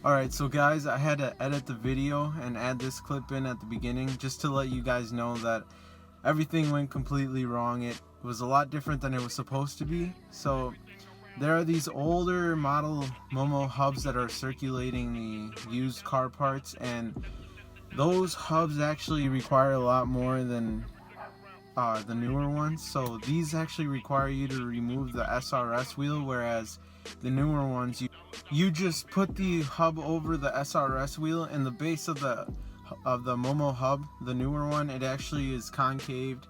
Alright, so guys, I had to edit the video and add this clip in at the beginning just to let you guys know that everything went completely wrong. It was a lot different than it was supposed to be. So there are these older model Momo hubs that are circulating the used car parts, and those hubs actually require a lot more than the newer ones. So these actually require you to remove the SRS wheel, whereas the newer ones, you just put the hub over the SRS wheel, and the base of the Momo hub, the newer one, it actually is concaved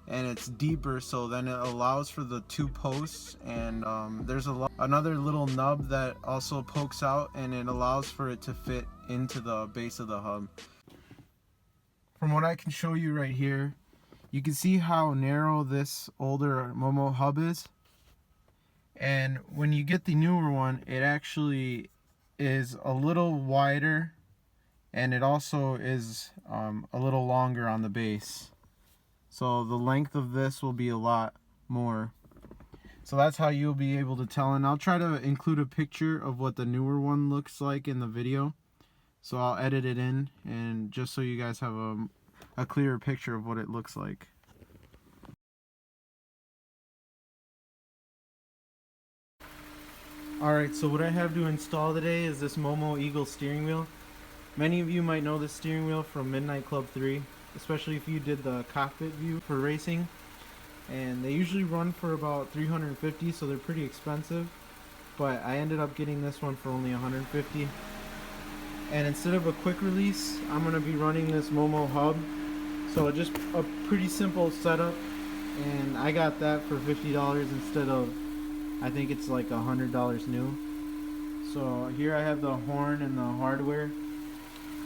and it's deeper, so then it allows for the two posts, and there's another little nub that also pokes out, and it allows for it to fit into the base of the hub. From what I can show you right here, you can see how narrow this older Momo hub is, and when you get the newer one, it actually is a little wider, and it also is a little longer on the base. So the length of this will be a lot more. So that's how you'll be able to tell, and I'll try to include a picture of what the newer one looks like in the video. So I'll edit it in, and just so you guys have a clearer picture of what it looks like. Alright, so what I have to install today is this Momo Eagle steering wheel. Many of you might know this steering wheel from Midnight Club 3, especially if you did the cockpit view for racing. And they usually run for about $350, so they're pretty expensive. But I ended up getting this one for only $150. And instead of a quick release, I'm going to be running this Momo hub. So just a pretty simple setup, and I got that for $50 instead of, I think it's like $100 new. So here I have the horn and the hardware.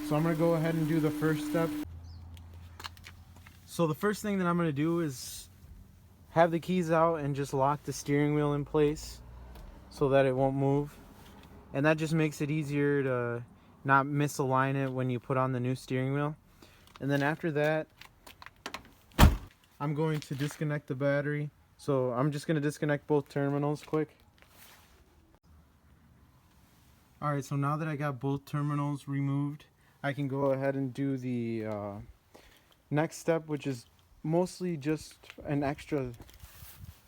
So I'm going to go ahead and do the first step. So the first thing that I'm going to do is have the keys out and just lock the steering wheel in place so that it won't move. And that just makes it easier to not misalign it when you put on the new steering wheel. And then after that, I'm going to disconnect the battery. So I'm just going to disconnect both terminals quick. Alright, so now that I got both terminals removed, I can go ahead and do the next step, which is mostly just an extra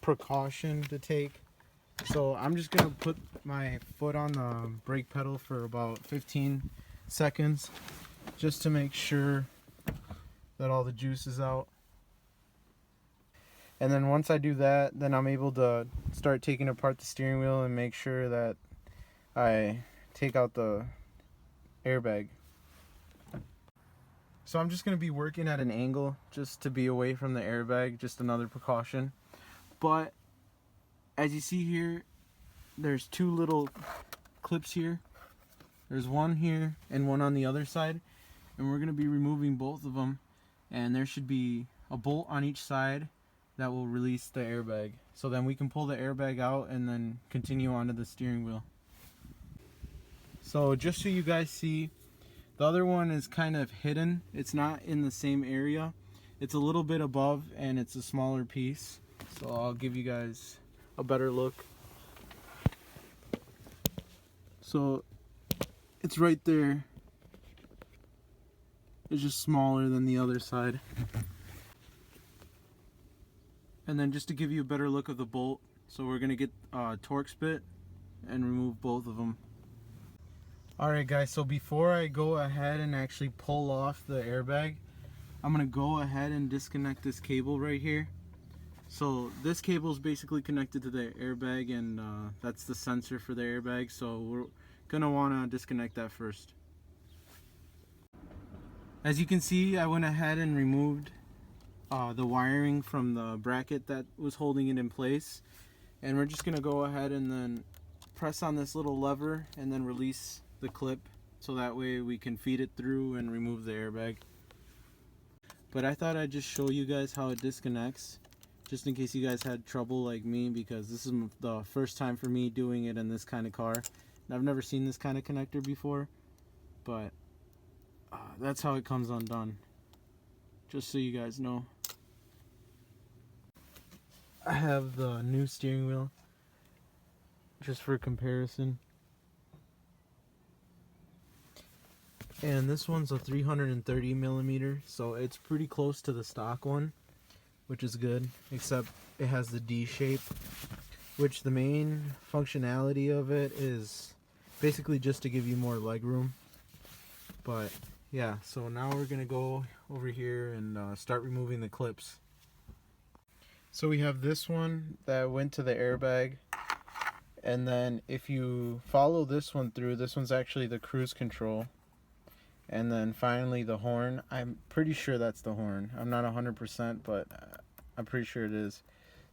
precaution to take. So I'm just going to put my foot on the brake pedal for about 15 seconds just to make sure that all the juice is out. And then once I do that, then I'm able to start taking apart the steering wheel and make sure that I take out the airbag. So I'm just going to be working at an angle just to be away from the airbag, just another precaution. But as you see here, there's two little clips here. There's one here and one on the other side, and we're going to be removing both of them, and there should be a bolt on each side that will release the airbag. So then we can pull the airbag out and then continue onto the steering wheel. So just so you guys see, the other one is kind of hidden. It's not in the same area. It's a little bit above, and it's a smaller piece. So I'll give you guys a better look. So it's right there. It's just smaller than the other side. And then just to give you a better look of the bolt, so we're going to get a Torx bit and remove both of them. Alright guys, so before I go ahead and actually pull off the airbag, I'm going to go ahead and disconnect this cable right here. So this cable is basically connected to the airbag, and that's the sensor for the airbag, so we're going to want to disconnect that first. As you can see, I went ahead and removed the wiring from the bracket that was holding it in place, and we're just going to go ahead and then press on this little lever and then release the clip, so that way we can feed it through and remove the airbag. But I thought I'd just show you guys how it disconnects, just in case you guys had trouble like me, because this is the first time for me doing it in this kind of car, and I've never seen this kind of connector before. But that's how it comes undone, just so you guys know. I have the new steering wheel just for comparison. And this one's a 330 millimeter, so it's pretty close to the stock one, which is good, except it has the D shape, which the main functionality of it is basically just to give you more leg room. But yeah, so now we're gonna go over here and start removing the clips. So we have this one that went to the airbag, and then if you follow this one through, this one's actually the cruise control, and then finally the horn. I'm pretty sure that's the horn. I'm not 100%, but I'm pretty sure it is.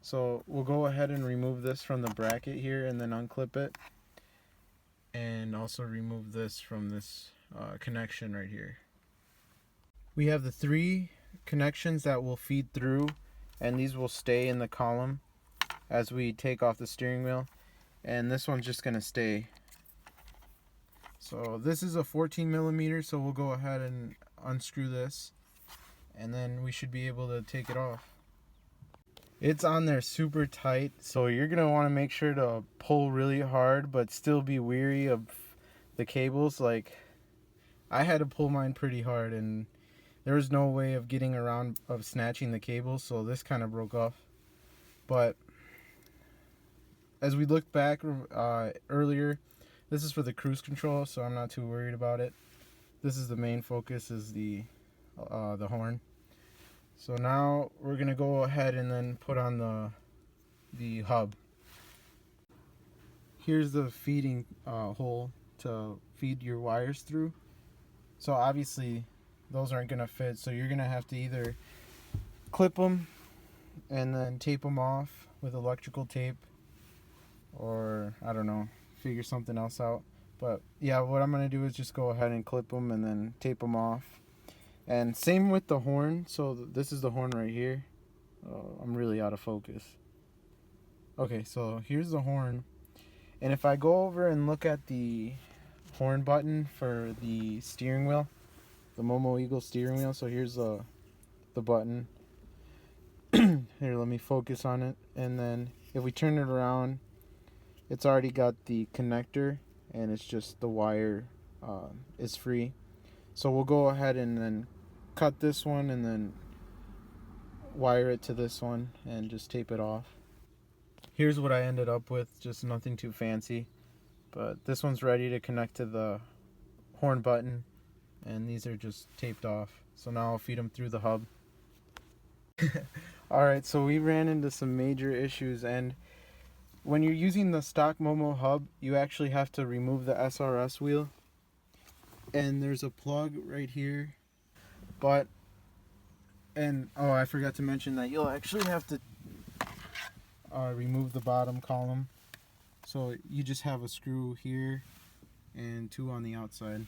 So we'll go ahead and remove this from the bracket here and then unclip it, and also remove this from this connection right here. We have the 3 connections that will feed through, and these will stay in the column as we take off the steering wheel, and this one's just gonna stay. So this is a 14 millimeter, so we'll go ahead and unscrew this, and then we should be able to take it off. It's on there super tight, so you're gonna want to make sure to pull really hard but still be weary of the cables. Like, I had to pull mine pretty hard, and there was no way of getting around of snatching the cables, so this kind of broke off. But as we look back earlier, this is for the cruise control, so I'm not too worried about it. This is the main focus, is the horn. So now we're gonna go ahead and then put on the hub. Here's the feeding hole to feed your wires through. So obviously those aren't gonna fit, so you're gonna have to either clip them and then tape them off with electrical tape, or I don't know, figure something else out. But yeah, what I'm gonna do is just go ahead and clip them and then tape them off. And same with the horn. So this is the horn right here. I'm really out of focus. Okay, so here's the horn, and if I go over and look at the horn button for the steering wheel, the Momo Eagle steering wheel, so here's the button. Here, let me focus on it, and then if we turn it around, it's already got the connector, and it's just the wire is free. So we'll go ahead and then cut this one and then wire it to this one and just tape it off. Here's what I ended up with, just nothing too fancy, but this one's ready to connect to the horn button, and these are just taped off. So now I'll feed them through the hub. Alright, so we ran into some major issues, and when you're using the stock Momo hub, you actually have to remove the SRS wheel, and there's a plug right here. But, and oh, I forgot to mention that you'll actually have to remove the bottom column. So you just have a screw here and 2 on the outside.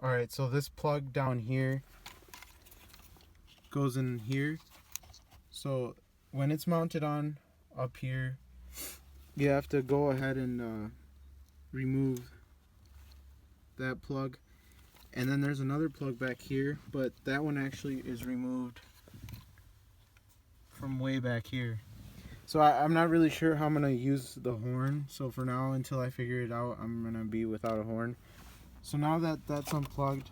Alright, so this plug down here goes in here. So when it's mounted on up here, you have to go ahead and remove that plug. And then there's another plug back here, but that one actually is removed from way back here. So I'm not really sure how I'm going to use the horn. So for now, until I figure it out, I'm going to be without a horn. So now that that's unplugged,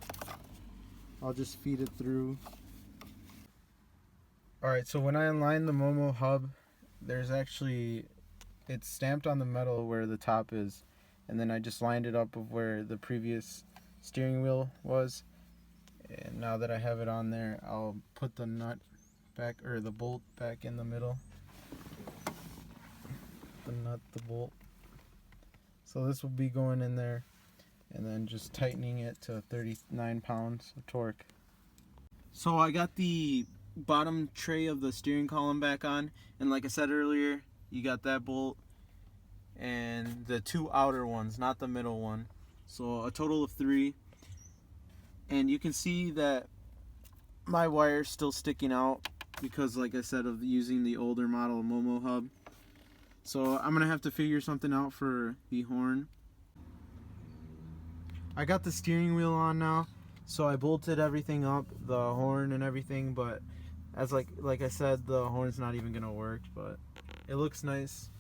I'll just feed it through. Alright, so when I align the Momo hub, there's actually, it's stamped on the metal where the top is, and then I just lined it up of where the previous steering wheel was. And now that I have it on there, I'll put the nut back, or the bolt back in the middle. The nut, the bolt. So this will be going in there, and then just tightening it to 39 pounds of torque. So I got the bottom tray of the steering column back on, and like I said earlier, you got that bolt and the 2 outer ones, not the middle one. So a total of 3. And you can see that my wire's still sticking out because, like I said, of using the older model Momo hub. So I'm gonna have to figure something out for the horn. I got the steering wheel on now, so I bolted everything up, the horn and everything, but as like I said, the horn's not even gonna work, but it looks nice.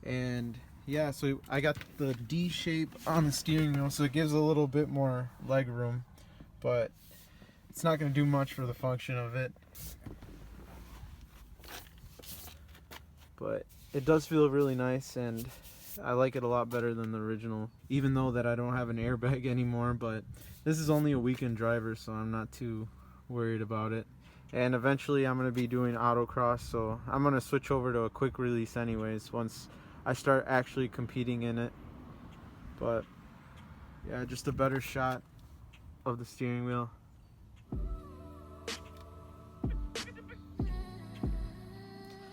And yeah, so I got the D shape on the steering wheel, so it gives a little bit more leg room, but it's not going to do much for the function of it. But it does feel really nice, and I like it a lot better than the original, even though that I don't have an airbag anymore. But this is only a weekend driver, so I'm not too worried about it. And eventually I'm going to be doing autocross, so I'm going to switch over to a quick release anyways once I start actually competing in it. But yeah, just a better shot of the steering wheel.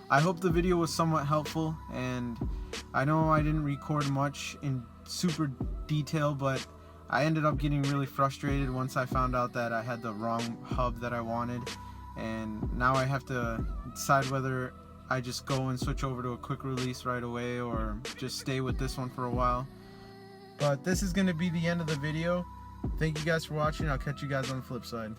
I hope the video was somewhat helpful, and I know I didn't record much in super detail, but I ended up getting really frustrated once I found out that I had the wrong hub that I wanted, and now I have to decide whether I just go and switch over to a quick release right away or just stay with this one for a while. But this is going to be the end of the video. Thank you guys for watching. I'll catch you guys on the flip side.